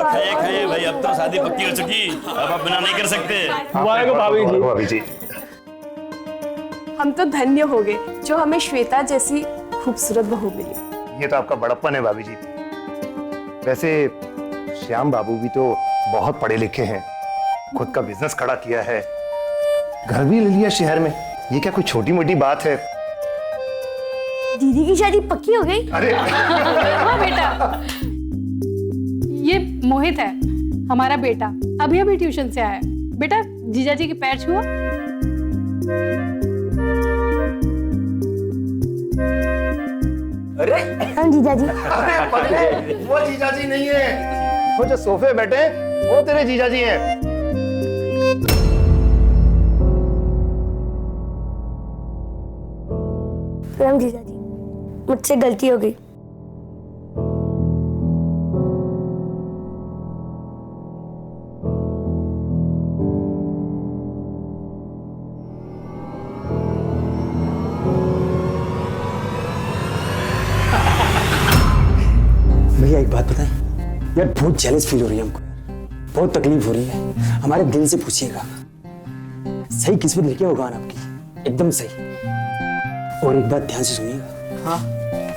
खाइए खाइए भाई, अब तो शादी पक्की हो चुकी, अब आप बिना नहीं कर सकते। भाभी जी। हम तो धन्य हो गए जो हमें श्वेता जैसी खूबसूरत बहू मिली। ये तो आपका बड़प्पन है भाभी जी। वैसे श्याम बाबू भी तो बहुत पढ़े लिखे हैं, खुद का बिजनेस खड़ा किया है, घर भी ले लिया शहर में। ये क्या कोई छोटी मोटी बात है? दीदी की शादी पक्की हो गई? अरे हाँ बेटा, ये मोहित है हमारा बेटा, अभी अभी ट्यूशन से आया है। बेटा जीजा जी के पैर छुओ। अरे हाँ जीजा जी। अरे पगले, वो जीजा जी नहीं है, वो जो सोफे पे बैठे हैं, वो तेरे जीजा जी हैं। प्रणाम जीजा जी, मुझसे गलती हो गई। भैया एक बात बताएं यार, बहुत जेलस फील हो रही है हमको, बहुत तकलीफ हो रही है। हमारे दिल से पूछिएगा, सही किस्मत लेके होगा आपकी, एकदम सही। और एक बात ध्यान से सुनिएगा। हाँ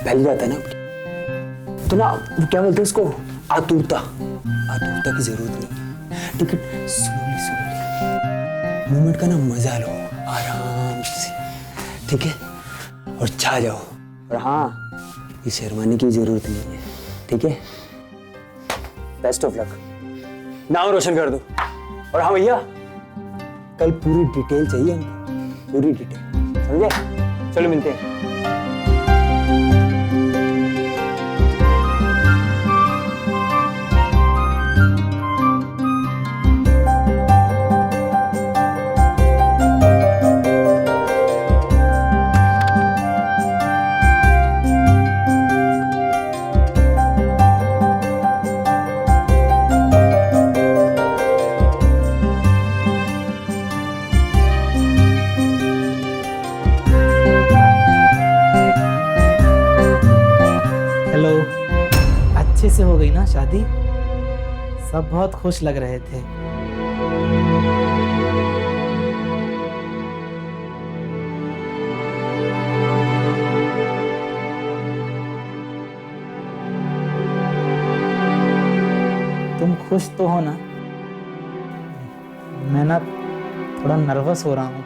पहली बात है ना आपकी, तो ना वो क्या बोलते हैं उसको, आतुरता, आतुरता की जरूरत नहीं। टिकट स्लोली स्लोली मूवमेंट का ना मजा लो आराम से, ठीक है, और छा जाओ। और हाँ, ये शर्माने की जरूरत नहीं है, ठीक है। बेस्ट ऑफ लक, नाम रोशन कर दो। और हाँ भैया, कल पूरी डिटेल चाहिए हमको, पूरी डिटेल, समझे? चलो मिलते हैं। हेलो, अच्छे से हो गई ना शादी? सब बहुत खुश लग रहे थे। तुम खुश तो हो ना? मैं ना थोड़ा नर्वस हो रहा हूँ।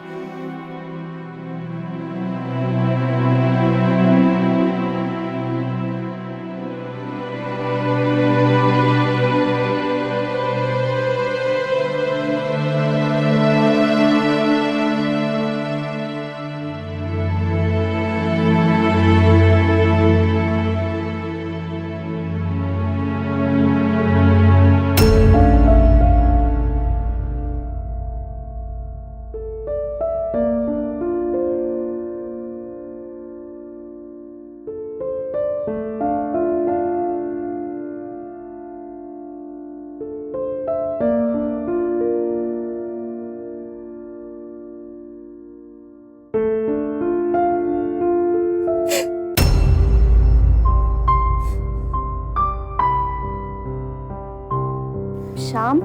श्याम,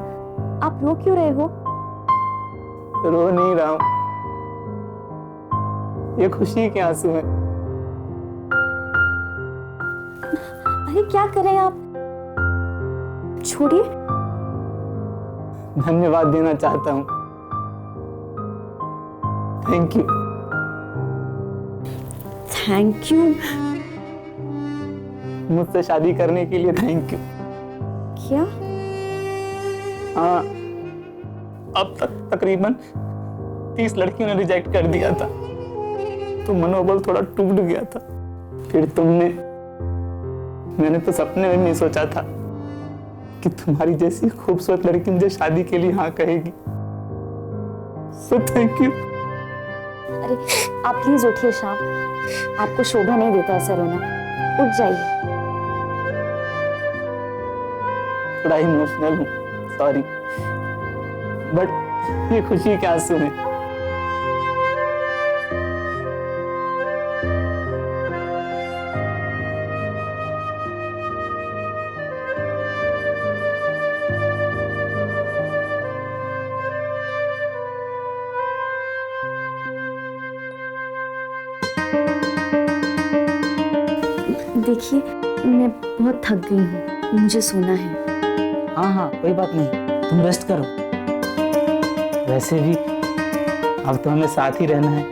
आप रो क्यों रहे हो? रो नहीं रहा हूं, ये खुशी के आंसू हैं। अरे क्या करें आप, छोड़िए। धन्यवाद देना चाहता हूं, थैंक यू। Thank you? मुझसे शादी करने के लिए थैंक यू। क्या? हाँ, अब तक तकरीबन 30 लड़कियों ने रिजेक्ट कर दिया था, तो मनोबल थोड़ा टूट गया था। फिर तुमने, मैंने तो सपने में नहीं सोचा था कि तुम्हारी जैसी खूबसूरत लड़की मुझे शादी के लिए हाँ कहेगी। So thank you. अरे आप प्लीज उठिए श्याम, आपको शोभा नहीं देता ऐसा रोना, उठ जाइए। थोड़ा इमोशनल हूँ, सॉरी, बट ये खुशी के आंसू हैं। देखिए, मैं बहुत थक गई हूँ, मुझे सोना है। हाँ हाँ, कोई बात नहीं, तुम रेस्ट करो। वैसे भी अब तो हमें साथ ही रहना है।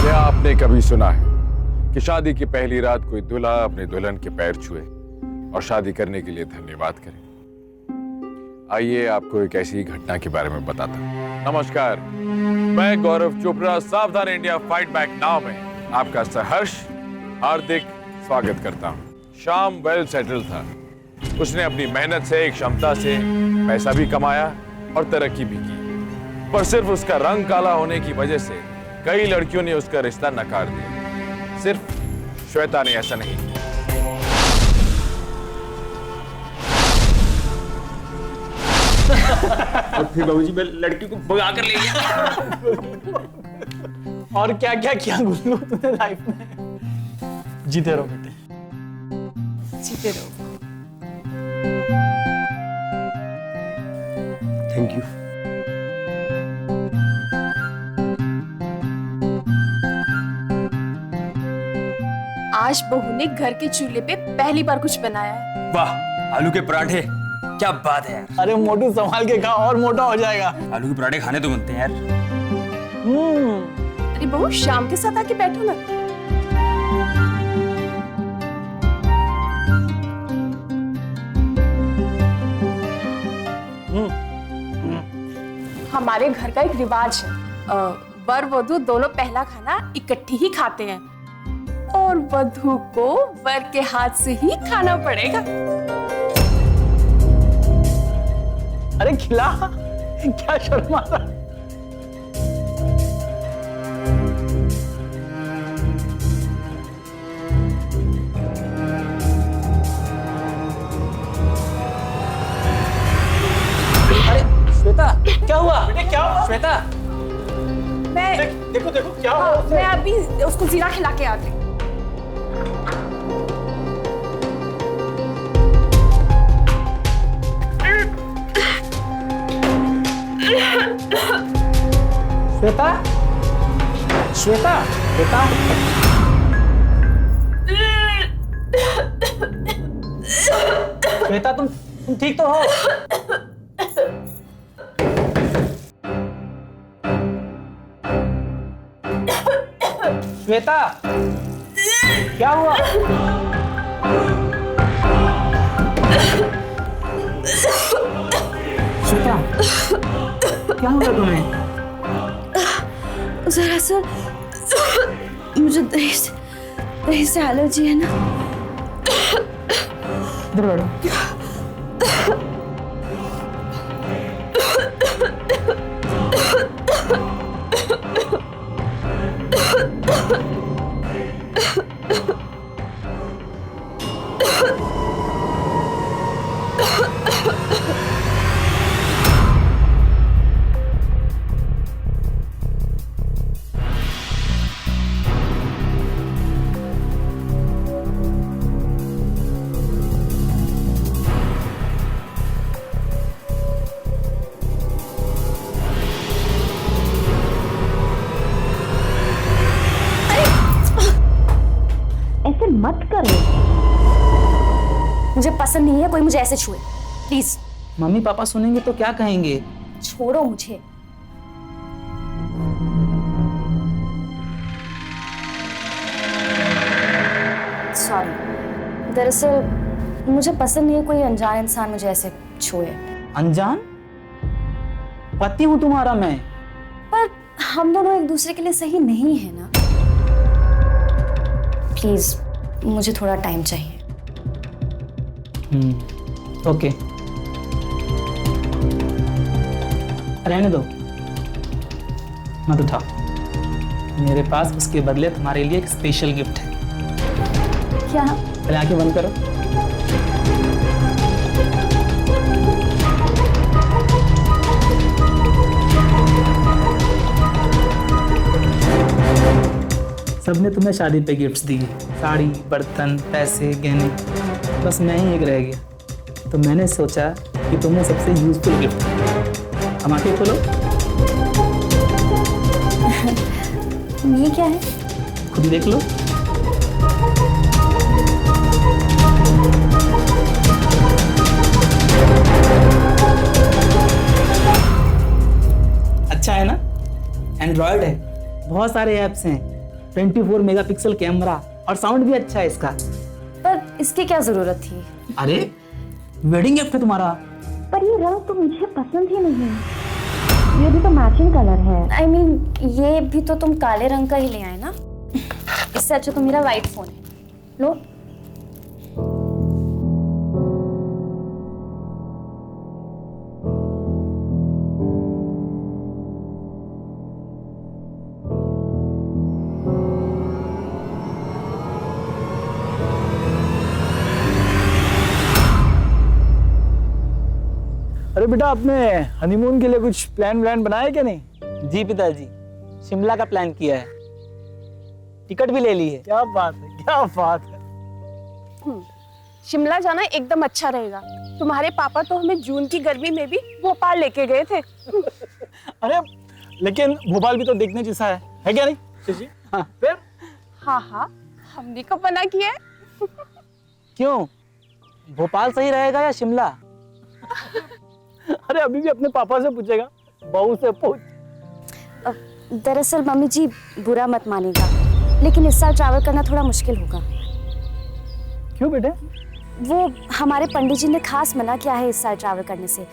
क्या आपने कभी सुना है कि शादी की पहली रात कोई दूल्हा अपने दुल्हन के पैर छुए और शादी करने के लिए धन्यवाद करे? आइए आपको एक ऐसी घटना के बारे में बताता हूं। नमस्कार, मैं गौरव चोपड़ा सावधान इंडिया फाइट बैक नाउ में आपका सहर्ष हार्दिक स्वागत करता हूं। श्याम वेल सेटल था। उसने अपनी मेहनत से, क्षमता से पैसा भी कमाया और तरक्की भी की, पर सिर्फ उसका रंग काला होने की वजह से कई लड़कियों ने उसका रिश्ता नकार दिया। सिर्फ श्वेता ने ऐसा नहीं किया। और फिर बाबूजी मैं लड़की को भगा कर ले गया। और क्या क्या किया गुल्लू तूने लाइफ में। जीते रहो बेटे, जीते रहो। Thank you. आज बहू ने घर के चूल्हे पे पहली बार कुछ बनाया है। वाह, आलू के पराठे, क्या बात है यार। अरे मोटू संभाल के खा और मोटा हो जाएगा। आलू के पराठे खाने तो बनते हैं यार। अरे बहू, शाम के साथ आके बैठो ना। हमारे घर का एक रिवाज है, वर वधू दोनों पहला खाना इकट्ठी ही खाते हैं और वधू को वर के हाथ से ही खाना पड़ेगा। अरे खिला, क्या शर्मा रहा। अरे श्वेता, क्या हुआ बेटे? क्या हुआ श्वेता? मैं देखो देखो क्या हुआ उसे? मैं अभी उसको जीरा खिला के आ गई। श्वेता, श्वेता, बेटा। श्वेता, तुम ठीक तो हो? श्वेता, क्या हुआ? श्वेता, क्या हुआ तुम्हें? दरअसल मुझे दही से एलर्जी है ना। इधर बैठो। ऐसे मत करो, मुझे पसंद नहीं है कोई मुझे ऐसे छुए, प्लीज। मम्मी पापा सुनेंगे तो क्या कहेंगे? छोड़ो मुझे। सॉरी, दरअसल मुझे पसंद नहीं है कोई अनजान इंसान मुझे ऐसे छुए। अनजान? पति हूं तुम्हारा मैं। पर हम दोनों एक दूसरे के लिए सही नहीं है ना। प्लीज, मुझे थोड़ा टाइम चाहिए। ओके, रहने दो, मत उठाओ। मेरे पास उसके बदले तुम्हारे लिए एक स्पेशल गिफ्ट है। क्या? पहले आंखें बंद करो। सबने तुम्हें शादी पे गिफ्ट्स दिए, साड़ी, बर्तन, पैसे, गहने, बस मैं ही एक रह गया। तो मैंने सोचा कि तुम्हें सबसे यूजफुल गिफ्ट। हम आंखें खोलो। ये क्या है? खुद ही देख लो। अच्छा है ना? एंड्रॉयड है, बहुत सारे ऐप्स हैं, 24 मेगापिक्सल कैमरा और साउंड भी अच्छा है इसका। पर इसकी क्या जरूरत थी? अरे वेडिंग गिफ्ट है तुम्हारा। पर ये रंग तो मुझे पसंद ही नहीं। ये भी तो मैचिंग कलर है। I mean, ये भी तो तुम काले रंग का ही ले आए ना। इससे अच्छा तो मेरा वाइट फोन है, लो। अरे बेटा, आपने हनीमून के लिए कुछ प्लान बनाया क्या नहीं? जी पिताजी, शिमला का प्लान किया है, टिकट भी ले ली है। क्या बात है, क्या बात है। शिमला जाना एकदम अच्छा रहेगा। तुम्हारे पापा तो हमें जून की गर्मी में भी भोपाल लेके गए थे। अरे लेकिन भोपाल भी तो देखने जैसा है क्या नहीं शशि? हाँ, फिर? हाँ, हमने कब मना किया है? क्यों, भोपाल सही रहेगा या शिमला? अरे अभी भी अपने पापा से पूछेगा, बहू से पूछ। दरअसल मम्मी जी बुरा मत मानेगा, लेकिन इस साल ट्रैवल करना थोड़ा मुश्किल होगा। क्यों बेटे? वो हमारे पंडित जी ने खास मना किया है इस साल ट्रैवल करने से।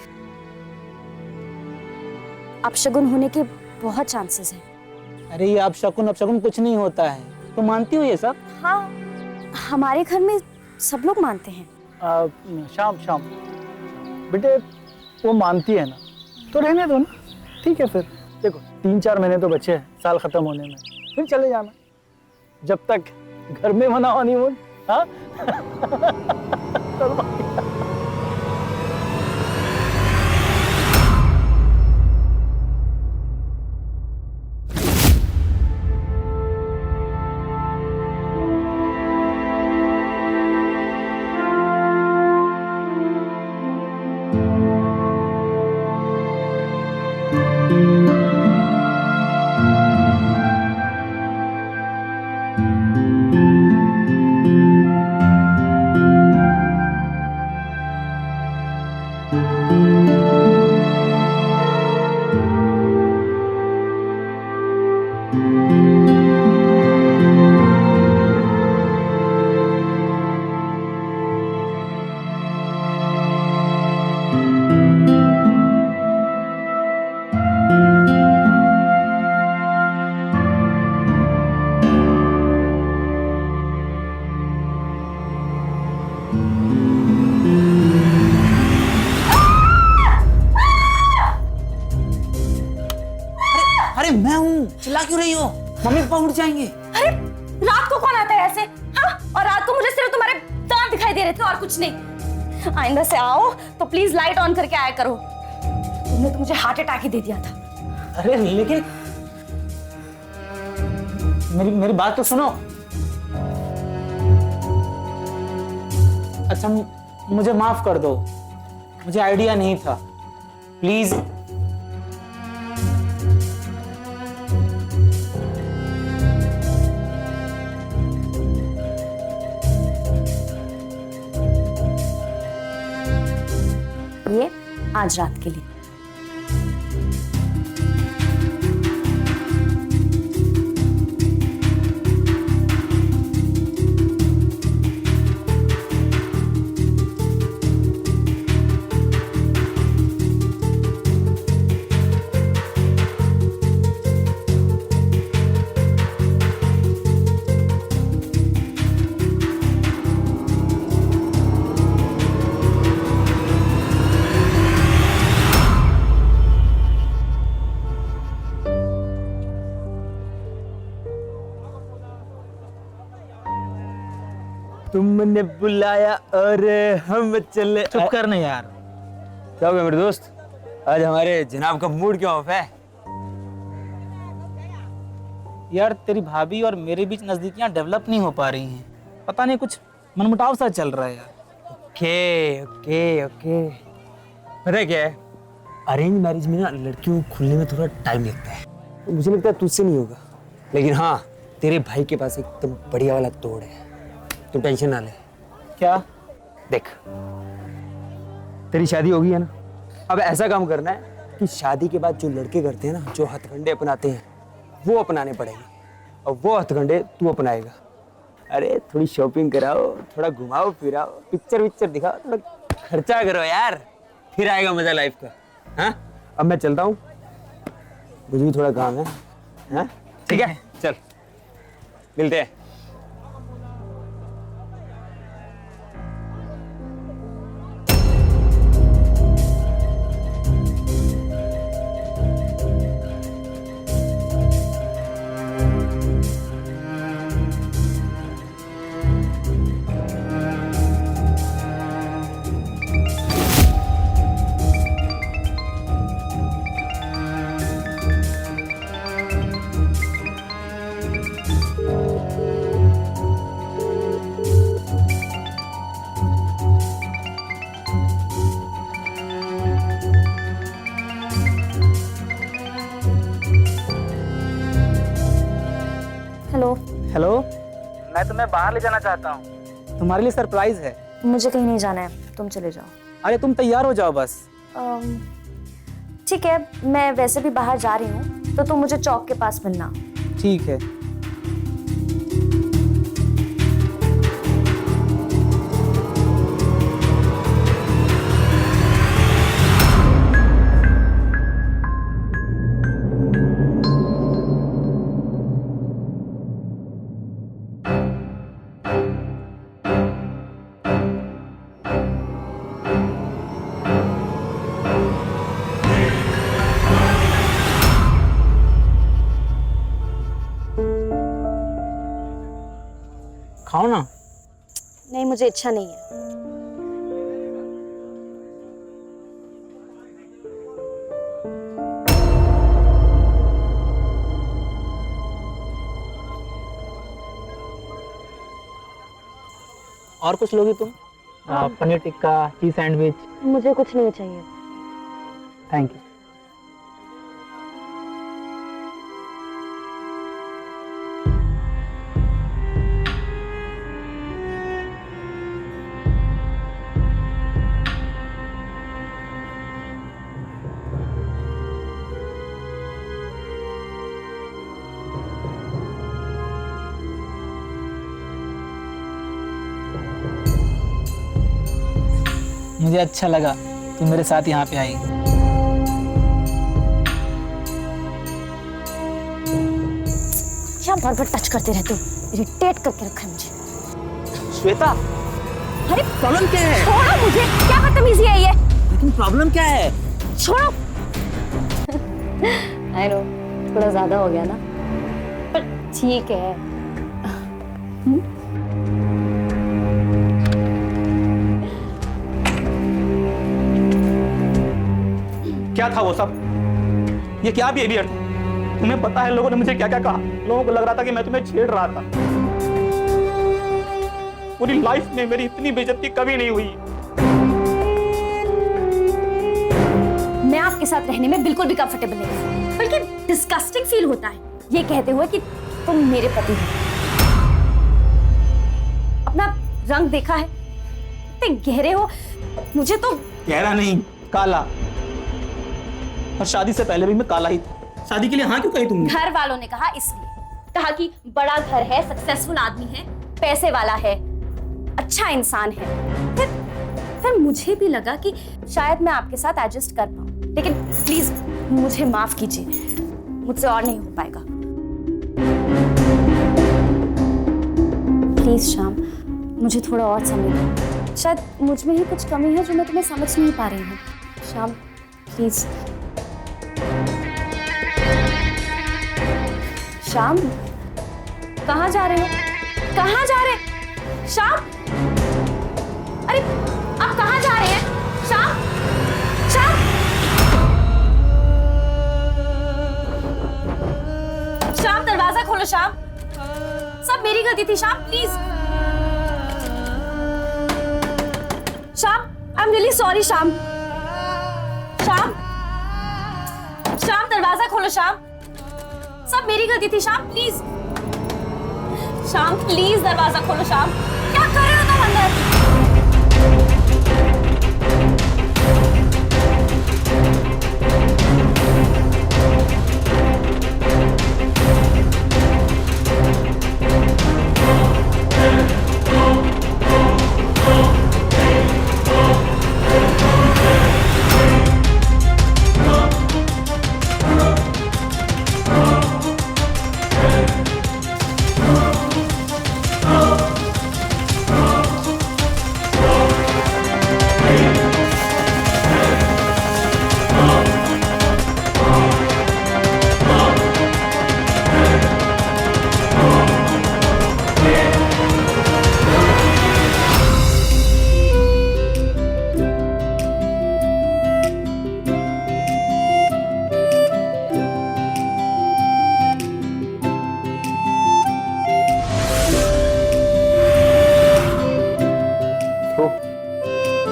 अपशगुन होने के बहुत चांसेस हैं। अरे ये अपशगुन कुछ नहीं होता है, तो मानती हो ये सब? हाँ, हमारे घर में सब लोग मानते हैं। शाम बेटे, वो मानती है ना तो रहने दो ना, ठीक है। फिर देखो 3-4 महीने तो बचे हैं साल खत्म होने में, फिर चले जाना, जब तक घर में मना हनीमून। हाँ अरे मैं हूँ, चिल्ला क्यों रही हो? मम्मी पापा उठ जाएंगे। अरे रात को कौन आता है ऐसे? हाँ, और रात को मुझे सिर्फ तुम्हारे दांत दिखाई दे रहे थे और कुछ नहीं। आइंदा से आओ तो प्लीज लाइट ऑन करके आया करो। तुमने तो मुझे हार्ट अटैक ही दे दिया था। अरे लेकिन मेरी बात तो सुनो। अच्छा मुझे माफ कर दो, मुझे आइडिया नहीं था, प्लीज। ये आज रात के लिए। तुमने बुलाया और हम चले। चुप कर ना यार। क्या हो गया मेरे दोस्त, आज हमारे जनाब का मूड क्यों ऑफ है? यार तेरी भाभी और मेरे बीच नजदीकियां डेवलप नहीं हो पा रही हैं। पता नहीं कुछ मनमुटाव सा चल रहा है यार। ओके ओके ओके, पता है क्या है, अरेंज मैरिज में ना लड़कियों को खुलने में थोड़ा टाइम लगता है। तो मुझे लगता है तुझसे नहीं होगा, लेकिन हाँ तेरे भाई के पास एकदम बढ़िया वाला तोड़ है, तू टेंशन ना ले। क्या? देख, तेरी शादी होगी है ना, अब ऐसा काम करना है कि शादी के बाद जो लड़के करते हैं ना, जो हथकंडे अपनाते हैं वो अपनाने पड़ेंगे, और वो हथकंडे तू अपनाएगा। अरे थोड़ी शॉपिंग कराओ, थोड़ा घुमाओ फिराओ, पिक्चर विक्चर दिखाओ, थोड़ा खर्चा करो यार, फिर आएगा मजा लाइफ का। हाँ अब मैं चलता हूँ, मुझे भी थोड़ा काम है। हाँ ठीक है, चल मिलते हैं। हेलो। हेलो, मैं तुम्हें बाहर ले जाना चाहता हूँ, तुम्हारे लिए सरप्राइज है। मुझे कहीं नहीं जाना है, तुम चले जाओ। अरे तुम तैयार हो जाओ बस। ठीक है, मैं वैसे भी बाहर जा रही हूँ, तो तुम मुझे चौक के पास मिलना। ठीक है। खाओ ना। नहीं, मुझे इच्छा नहीं है। और कुछ लोगी तुम? Paneer tikka, cheese sandwich. मुझे कुछ नहीं चाहिए। Thank you. मुझे अच्छा लगा तुम मेरे साथ यहाँ पे आई। क्या बार बार टच करते रहते हो, इरिटेट करके रखा है मुझे। श्वेता, अरे प्रॉब्लम क्या है? छोड़ो मुझे, क्या बदतमीजी है ये? लेकिन प्रॉब्लम क्या है? छोड़ो। आई नो, थोड़ा ज्यादा हो गया ना, पर ठीक है। क्या था वो सब? ये क्या बिहेवियर था? तुम्हें पता है लोगों ने मुझे क्या क्या कहा? लोगों को लग रहा था कि मैं तुम्हें छेड़ रहा था। पूरी लाइफ में मेरी इतनी बेइज्जती कभी नहीं हुई। मैं आपके साथ रहने में बिल्कुल भी कंफर्टेबल नहीं, बल्कि डिस्गस्टिंग फील होता है ये कहते हुए कि तुम मेरे पति हो। अपना रंग देखा है, इतने गहरे हो। मुझे तो गहरा नहीं, काला। और शादी से पहले भी मैं काला ही था। शादी के लिए हाँ क्यों कही तुमने? घर वालों ने कहा, इसलिए कहा कि बड़ा घर है, सक्सेसफुल आदमी है, पैसे वाला है, अच्छा इंसान है। फिर मुझे भी लगा कि शायद मैं आपके साथ एडजस्ट कर पाऊं, लेकिन प्लीज मुझे माफ कीजिए, मुझसे और नहीं हो पाएगा। प्लीज श्याम, मुझे थोड़ा और समय दो। शायद मुझ में ही कुछ कमी है जो मैं तुम्हें समझ नहीं पा रही हूँ। श्याम प्लीज। श्याम, कहाँ जा रहे हो? कहाँ जा रहे हैं? श्याम, अरे आप कहाँ जा रहे हैं? श्याम, श्याम, श्याम दरवाजा खोलो। खोलो श्याम, सब मेरी गलती थी Shyam, please. Shyam, I am really sorry Shyam. Shyam, Shyam दरवाजा खोलो श्याम, सब मेरी गलती थी श्याम, प्लीज। श्याम प्लीज दरवाजा खोलो श्याम, क्या कर रहे हो तुम अंदर?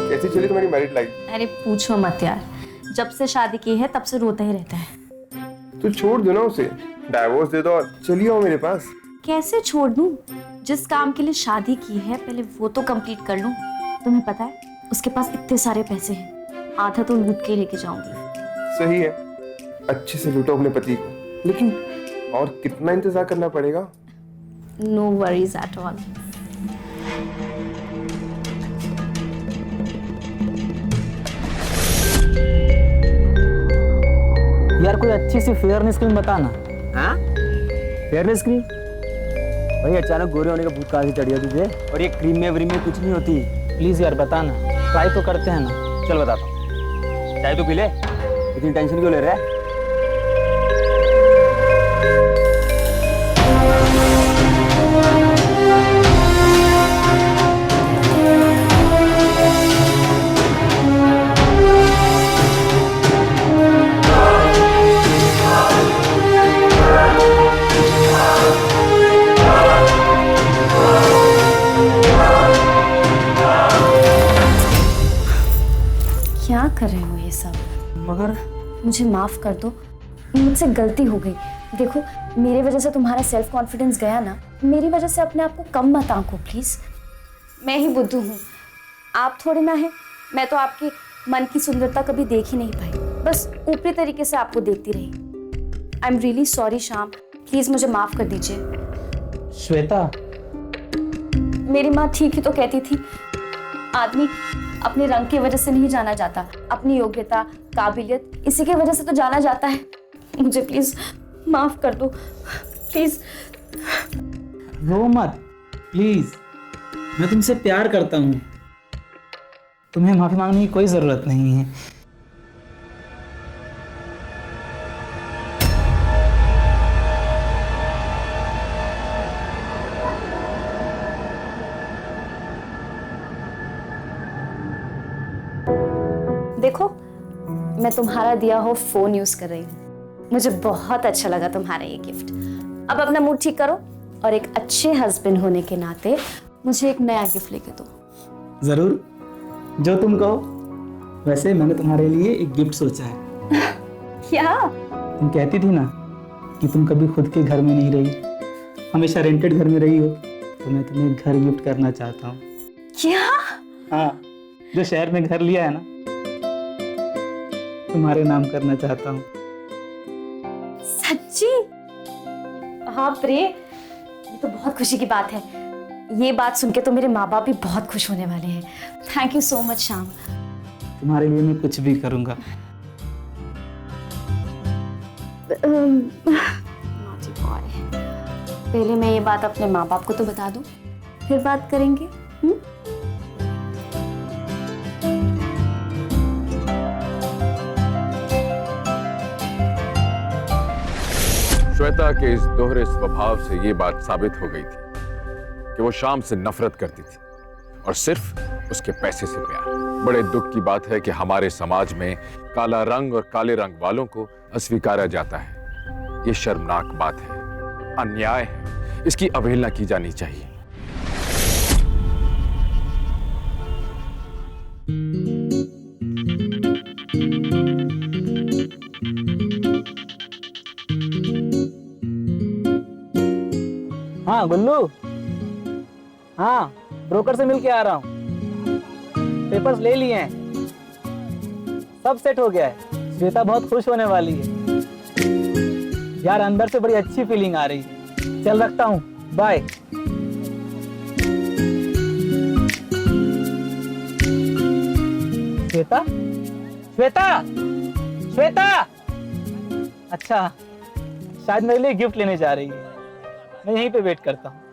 कैसी चली तुम्हारी मैरिड लाइफ? अरे पूछो मत यार, जब से शादी की है तब से रोता ही रहता है। तू छोड़ दो ना उसे, डाइवोर्स दे दो और चली आओ मेरे पास। कैसे छोड़ दूं? जिस काम के लिए शादी की है पहले वो तो कंप्लीट कर लूं। तुम्हें पता है उसके पास इतने सारे पैसे हैं, आधा तो लूट के लेके जाऊंगी। सही है, अच्छे से लूटो अपने पति को, लेकिन और कितना इंतजार करना पड़ेगा? No worries at all. यार कोई अच्छी सी फेयरनेस क्रीम बताना। हाँ, फेयरनेस क्रीम? भाई अचानक गोरे होने का भूत कहाँ से चढ़ गया तुझे? और ये क्रीम में व्रीम में कुछ नहीं होती। प्लीज यार बताना, ट्राई तो करते हैं ना। चल बताता हूँ। चाय तो पी ले, इतनी टेंशन क्यों ले रहा है? क्या कर रहे हो ये सब? मगर मुझे माफ कर दो, मुझसे गलती हो गई। देखो मेरी वजह से तुम्हारा सेल्फ कॉन्फिडेंस गया ना, मेरी वजह से अपने आप को कम मत आंको प्लीज। मैं ही बुद्धू हूँ, आप थोड़े ना है। मैं तो आपकी मन की सुंदरता कभी देख ही नहीं पाई, बस ऊपरी तरीके से आपको देखती रही। I am really sorry Shyam, please मुझे माफ कर दीजिए। श्वेता, मेरी माँ ठीक ही तो कहती थी, आदमी अपने रंग की वजह से नहीं जाना जाता, अपनी योग्यता काबिलियत इसी की वजह से तो जाना जाता है। मुझे प्लीज माफ कर दो प्लीज। रो मत प्लीज, मैं तुमसे प्यार करता हूँ, तुम्हें माफी मांगने की कोई जरूरत नहीं है। देखो मैं तुम्हारा दिया हो फोन यूज कर रही हूँ, मुझे बहुत अच्छा लगा तुम्हारा ये गिफ्ट। अब अपना मूड ठीक करो और एक अच्छे हस्बैंड होने के नाते मुझे एक नया गिफ्ट लेके दो। जरूर, जो तुम कहो। वैसे मैंने तुम्हारे लिए एक गिफ्ट सोचा है। क्या? तुम कहती थी ना कि तुम कभी खुद के घर में नहीं रही, हमेशा रेंटेड घर में रही हो, तो मैं तुम्हें घर गिफ्ट करना चाहता हूँ। क्या? हाँ, जो शहर में घर लिया है ना, तुम्हारे नाम करना चाहता हूँ। सच्ची? हाँ प्रिय, ये तो बहुत खुशी की बात है। ये बात सुन के तो मेरे माँ बाप भी बहुत खुश होने वाले हैं। Thank you so much Shyam. तुम्हारे लिए मैं कुछ भी करूँगा। Naughty boy. पहले मैं ये बात अपने माँ बाप को तो बता दूं, फिर बात करेंगे। श्वेता के इस दोहरे स्वभाव से ये बात साबित हो गई थी कि वो श्याम से नफरत करती थी और सिर्फ उसके पैसे से प्यार। बड़े दुख की बात है कि हमारे समाज में काला रंग और काले रंग वालों को अस्वीकारा जाता है। ये शर्मनाक बात है। अन्याय है, इसकी अवहेलना की जानी चाहिए। हाँ गुल्लू, हाँ ब्रोकर से मिल के आ रहा हूँ। पेपर्स ले लिए हैं, सब सेट हो गया है। श्वेता बहुत खुश होने वाली है यार, अंदर से बड़ी अच्छी फीलिंग आ रही है। चल रखता हूँ, बाय। श्वेता, श्वेता, श्वेता, अच्छा शायद मेरे लिए गिफ्ट लेने जा रही है। मैं यहीं पे वेट करता हूँ।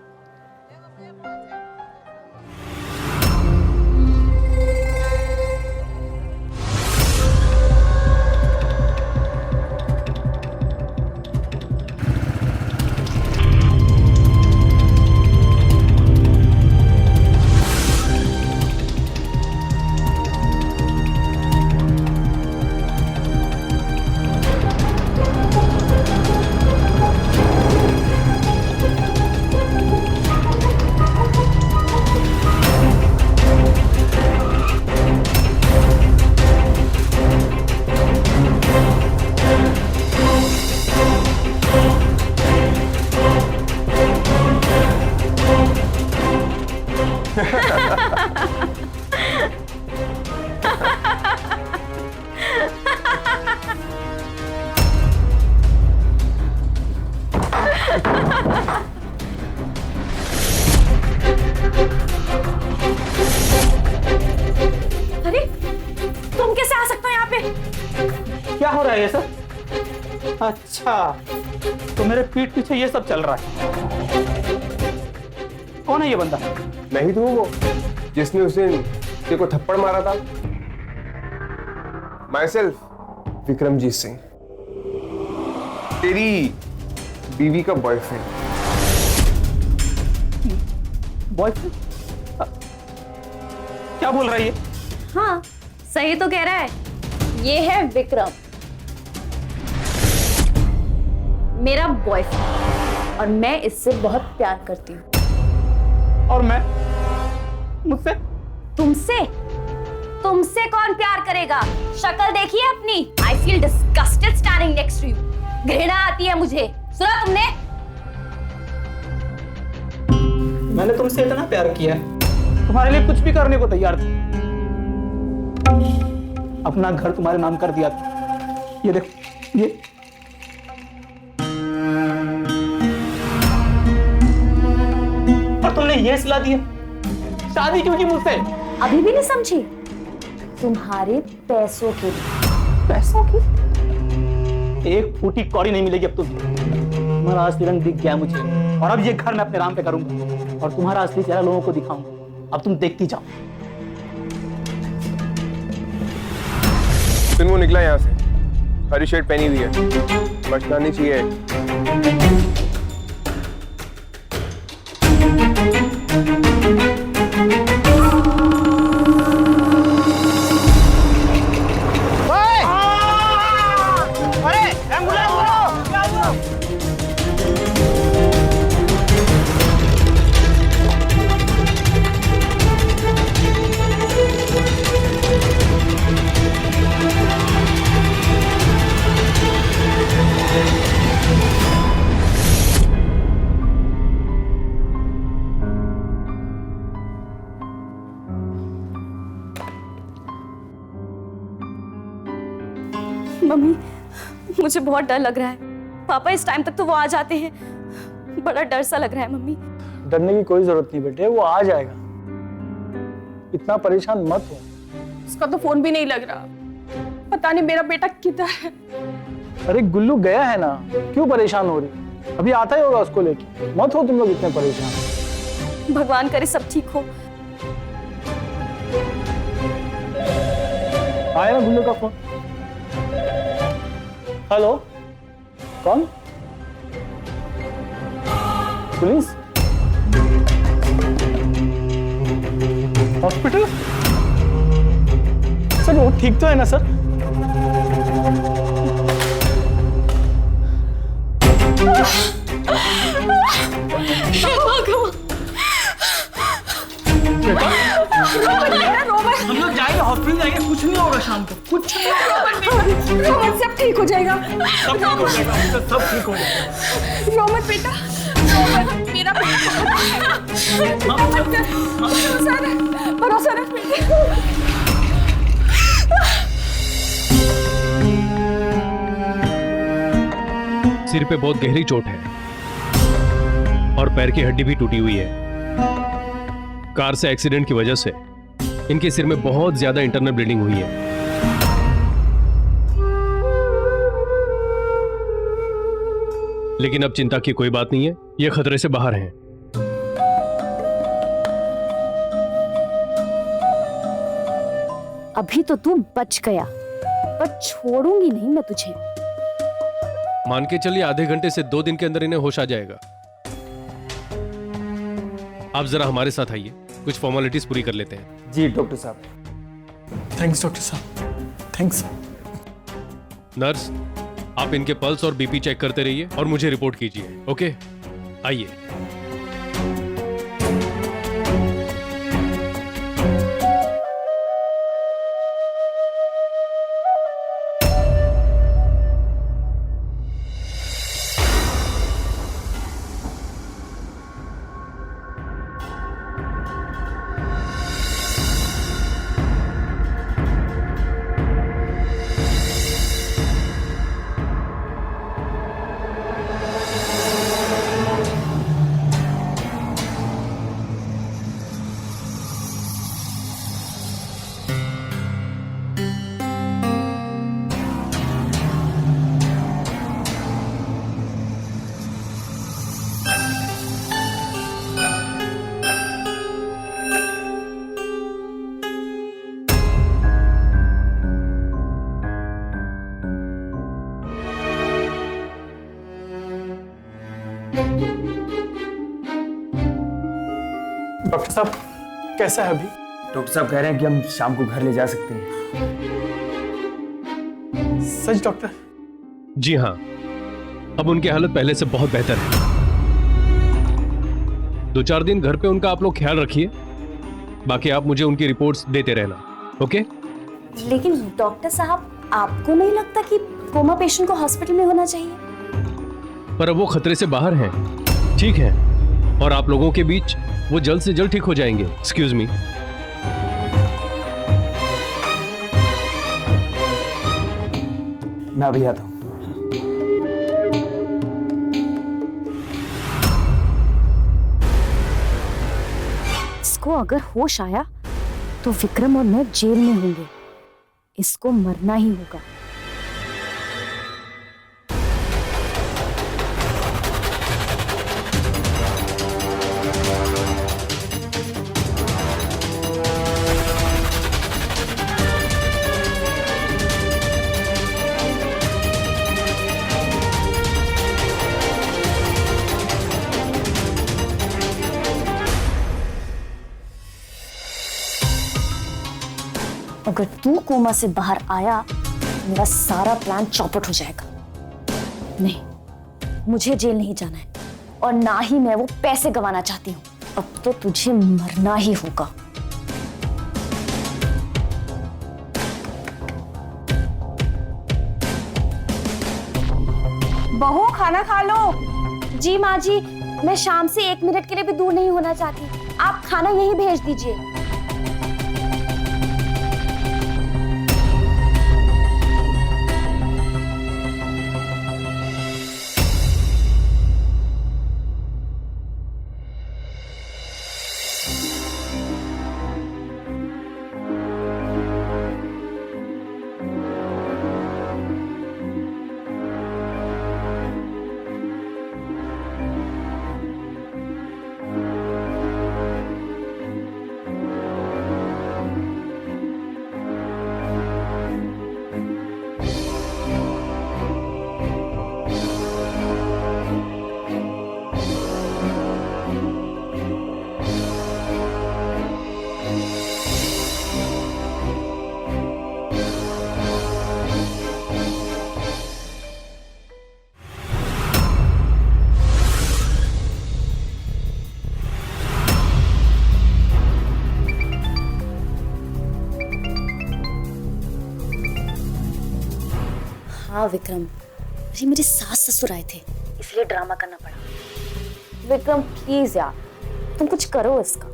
अरे तुम कैसे आ सकते हो यहाँ पे? क्या हो रहा है ये सब? अच्छा, तो मेरे पीठ पीछे ये सब चल रहा है। कौन है ये बंदा? नहीं तू वो जिसने उस दिन तेरे को थप्पड़ मारा था? माई सेल्फ विक्रमजीत सिंह, तेरी बीवी का बॉयफ्रेंड। बॉयफ्रेंड? क्या बोल रहा है ये? हाँ सही तो कह रहा है। ये है विक्रम, मेरा बॉयफ्रेंड, और मैं इससे बहुत प्यार करती हूँ। और मैं मुझसे? तुमसे? तुमसे कौन प्यार करेगा? शक्ल देखिए अपनी। I feel disgusted standing next to you. घृणा आती है मुझे। सुना तुमने? मैंने तुमसे इतना प्यार किया, तुम्हारे लिए कुछ भी करने को तैयार था। अपना घर तुम्हारे नाम कर दिया था। ये देखो, ये और तुमने ये सिला दिया। शादी क्यों की मुझसे? अभी भी नहीं समझी? तुम्हारे पैसों के लिए। पैसों की? एक फूटी कौड़ी नहीं मिलेगी अब तुम्हारा असली रंग दिख गया मुझे, और अब ये घर मैं अपने नाम पे करूंगा और तुम्हारा असली चेहरा लोगों को दिखाऊंगा। अब तुम देखती जाओ। फिर वो निकला यहाँ से, हरी शर्ट पहनी हुई है, बचना नहीं चाहिए। मम्मी मुझे बहुत डर लग रहा है। पापा इस टाइम तक तो वो आ जाते हैं। बड़ा डर सा लग रहा है मम्मी। डरने की कोई जरूरत नहीं बेटे, वो आ जाएगा। इतना परेशान मत हो। उसका तो फोन भी नहीं लग रहा। पता नहीं मेरा बेटा किधर है। अरे गुल्लू गया है ना, क्यों परेशान हो रही? अभी आता ही होगा उसको लेके। मत हो तुम लोग इतने परेशान। भगवान करे सब ठीक हो। आया ना गुल्लू का फोन। हेलो, कौन? पुलिस? हॉस्पिटल? सर वो ठीक तो है ना सर? कुछ नहीं होगा शाम को, कुछ नहीं होगा। रोमन सब ठीक हो जाएगा। सब ठीक हो जाएगा, सब ठीक हो जाएगा। रोमन बेटा, रोमन मेरा बेटा, भरोसा रख बेटे। सिर पे बहुत गहरी चोट है और पैर की हड्डी भी टूटी हुई है। कार से एक्सीडेंट की वजह से इनके सिर में बहुत ज्यादा इंटरनल ब्लीडिंग हुई है। लेकिन अब चिंता की कोई बात नहीं है, ये खतरे से बाहर हैं। अभी तो तू बच गया, पर छोड़ूंगी नहीं मैं तुझे। मान के चलिए आधे घंटे से 2 दिन के अंदर इन्हें होश आ जाएगा। आप जरा हमारे साथ आइए, कुछ फॉर्मेलिटीज पूरी कर लेते हैं। जी डॉक्टर साहब। थैंक्स डॉक्टर साहब, थैंक्स। नर्स, आप इनके पल्स और बीपी चेक करते रहिए और मुझे रिपोर्ट कीजिए। ओके, आइए। डॉक्टर साहब कैसा है अभी? डॉक्टर साहब कह रहे हैं कि हम शाम को घर ले जा सकते हैं। सच डॉक्टर? जी हाँ, अब उनकी हालत पहले से बहुत बेहतर है। 2-4 दिन घर पे उनका आप लोग ख्याल रखिए, बाकी आप मुझे उनकी रिपोर्ट्स देते रहना। ओके? लेकिन डॉक्टर साहब, आपको नहीं लगता कि कोमा पेशेंट को हॉस्पिटल में होना चाहिए? पर अब वो खतरे से बाहर हैं, ठीक है, और आप लोगों के बीच वो जल्द से जल्द ठीक हो जाएंगे। Excuse me. मैं अभी आता हूँ। इसको अगर होश आया तो विक्रम और मैं जेल में होंगे। इसको मरना ही होगा। अगर तू कोमा से बाहर आया, मेरा सारा प्लान चौपट हो जाएगा। नहीं, मुझे जेल नहीं जाना है और ना ही मैं वो पैसे गंवाना चाहती हूँ। अब तो तुझे मरना ही होगा। बहू खाना खा लो। जी माँ जी, मैं शाम से 1 मिनट के लिए भी दूर नहीं होना चाहती। आप खाना यहीं भेज दीजिए। हाँ विक्रम, अरे मेरे सास ससुर आए थे इसलिए ड्रामा करना पड़ा। विक्रम प्लीज यार, तुम कुछ करो इसका।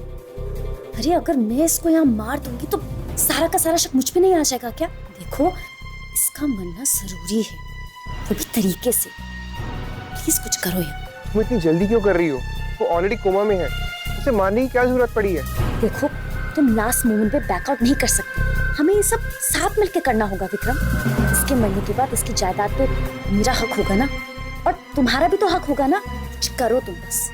अरे अगर मैं इसको यहाँ मार दूंगी तो सारा का सारा शक मुझ पे नहीं आ जाएगा क्या? देखो इसका मरना जरूरी है, वो भी तरीके से। प्लीज कुछ करो यार। तुम इतनी जल्दी क्यों कर रही हो? वो ऑलरेडी कोमा में है, उसे मारने की क्या जरूरत पड़ी है? देखो तुम लास्ट मोमेंट पे बैकआउट नहीं कर सकते, हमें ये सब साथ मिलकर करना होगा विक्रम। इसके मरने के बाद इसकी जायदाद पे मेरा हक होगा ना, और तुम्हारा भी तो हक होगा ना। कुछ करो तुम बस।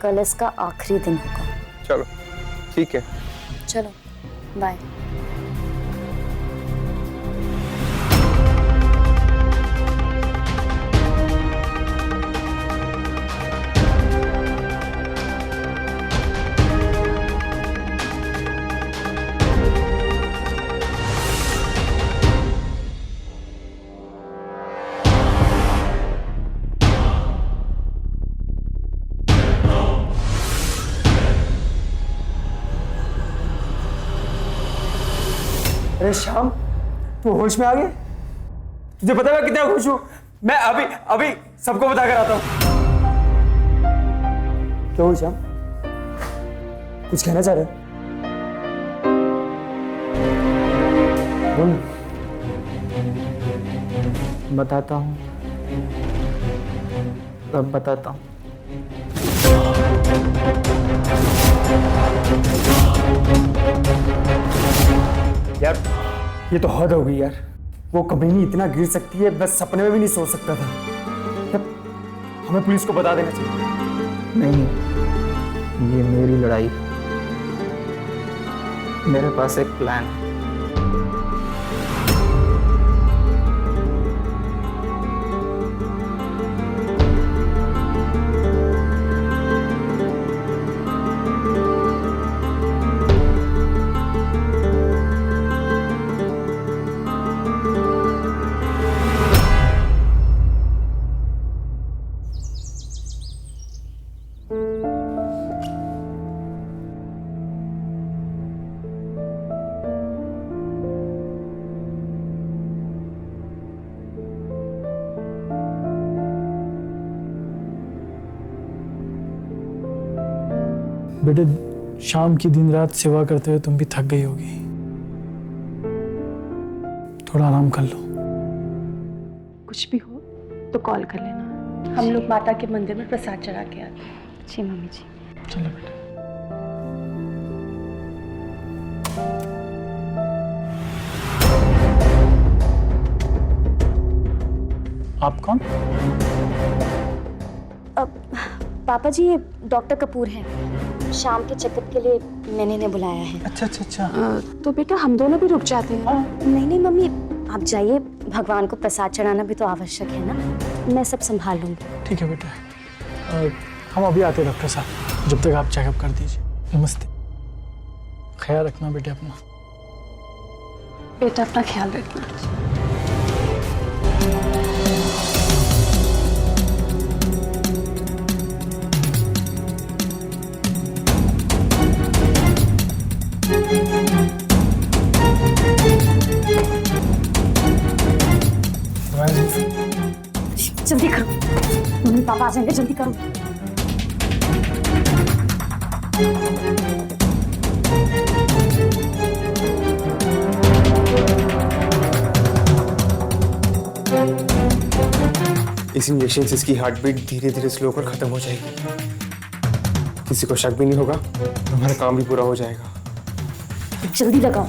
कल इसका आखिरी दिन होगा। चलो ठीक है, चलो बाय। अरे श्याम, तू होश में आ गया? तुझे पता है मैं कितना खुश हूं? मैं अभी अभी सबको बता कर आता हूं। क्या हुआ श्याम, कुछ कहना चाह रहे हो? बोल। बताता हूँ, अब बताता हूँ। यार ये तो हद हो गई यार। वो कमीनी इतना गिर सकती है, बस सपने में भी नहीं सोच सकता था। यार, हमें पुलिस को बता देना चाहिए। नहीं, ये मेरी लड़ाई है, मेरे पास एक प्लान है। बेटे, शाम की दिन रात सेवा करते हुए तुम भी थक गई होगी, थोड़ा आराम कर लो। कुछ भी हो तो कॉल कर लेना, हम लोग माता के मंदिर में प्रसाद चढ़ा के आते हैं। जी मम्मी जी। चलो बेटा। आप कौन? पापा जी ये डॉक्टर कपूर हैं, शाम के चेकअप के लिए मैंने इन्हें बुलाया है। अच्छा अच्छा अच्छा। तो बेटा हम दोनों भी रुक जाते हैं। नहीं नहीं मम्मी, आप जाइए, भगवान को प्रसाद चढ़ाना भी तो आवश्यक है ना, मैं सब संभाल लूंगी। ठीक है बेटा, हम अभी आते हैं डॉक्टर साहब, जब तक आप चेकअप कर दीजिए। नमस्ते, ख्याल रखना बेटे अपना। बेटा अपना ख्याल रखना। जल्दी करो, मम्मी पापा आ जाएंगे, जल्दी करो। इस इंजेक्शन से इसकी हार्ट बीट धीरे धीरे स्लो होकर खत्म हो जाएगी। किसी को शक भी नहीं होगा, हमारा काम भी पूरा हो जाएगा। जल्दी लगाओ।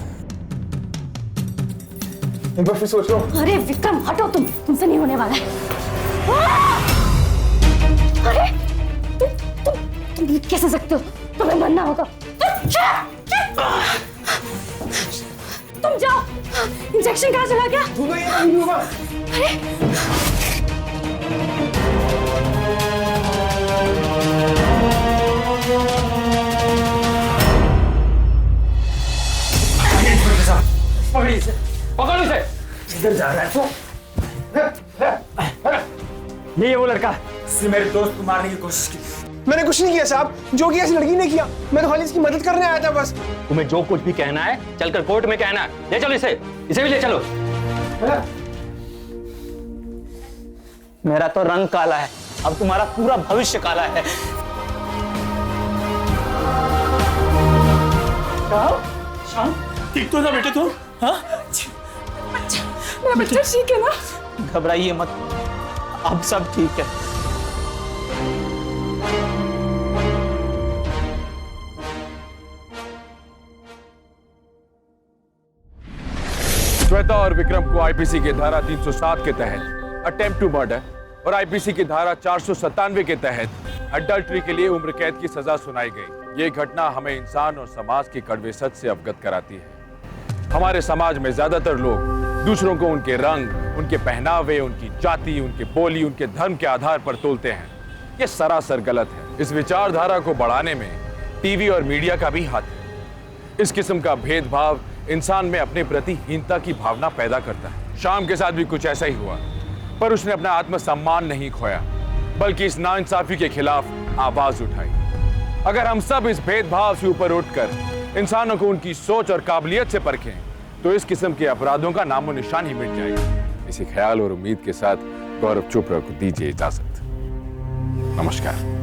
एक बार फिर सोच लो। अरे विक्रम हटो, तुमसे नहीं होने वाला है। अरे तुम जीत कैसे सकते हो? तुम्हें मरना होगा। तुम जाओ, इंजेक्शन कहाँ चला गया? नहीं होगा। पकड़िए इसे, पकड़ो इसे। इधर जा रहा है तो? ये वो लड़का जिसने मेरे दोस्त को मारने की कोशिश की। मैंने कुछ नहीं किया साहब, जो किया इस लड़की ने किया। मैं तो खाली इसकी मदद करने आया था बस। तुम्हें जो कुछ भी कहना है चलकर कोर्ट में कहना है। ले चलो इसे भी ले चलो। मेरा तो रंग काला है, अब तुम्हारा पूरा भविष्य काला है। शाम ठीक तो ना बेटे तुम? हाँ मेरा बच्चा ठीक है ना? घबराइए मत, अब सब ठीक है। श्वेता और विक्रम को आईपीसी की धारा 307 के तहत अटेम्प्ट टू मर्डर और आईपीसी की धारा 497 के तहत अडल्ट्री के लिए उम्र कैद की सजा सुनाई गई। ये घटना हमें इंसान और समाज के कड़वे सच से अवगत कराती है। हमारे समाज में ज्यादातर लोग दूसरों को उनके रंग, उनके पहनावे, उनकी जाति, उनके बोली, उनके धर्म के आधार पर तोलते हैं। ये सरासर गलत है। इस विचारधारा को बढ़ाने में टीवी और मीडिया का भी हाथ है। इस किस्म का भेदभाव इंसान में अपने प्रति हीनता की भावना पैदा करता है। शाम के साथ भी कुछ ऐसा ही हुआ, पर उसने अपना आत्मसम्मान नहीं खोया, बल्कि इस नाइंसाफी के खिलाफ आवाज उठाई। अगर हम सब इस भेदभाव से ऊपर उठकर इंसानों को उनकी सोच और काबिलियत से परखें, तो इस किस्म के अपराधों का नामो निशान ही मिट जाएगा। इसी ख्याल और उम्मीद के साथ गौरव चोपड़ा को दीजिए इजाजत। नमस्कार।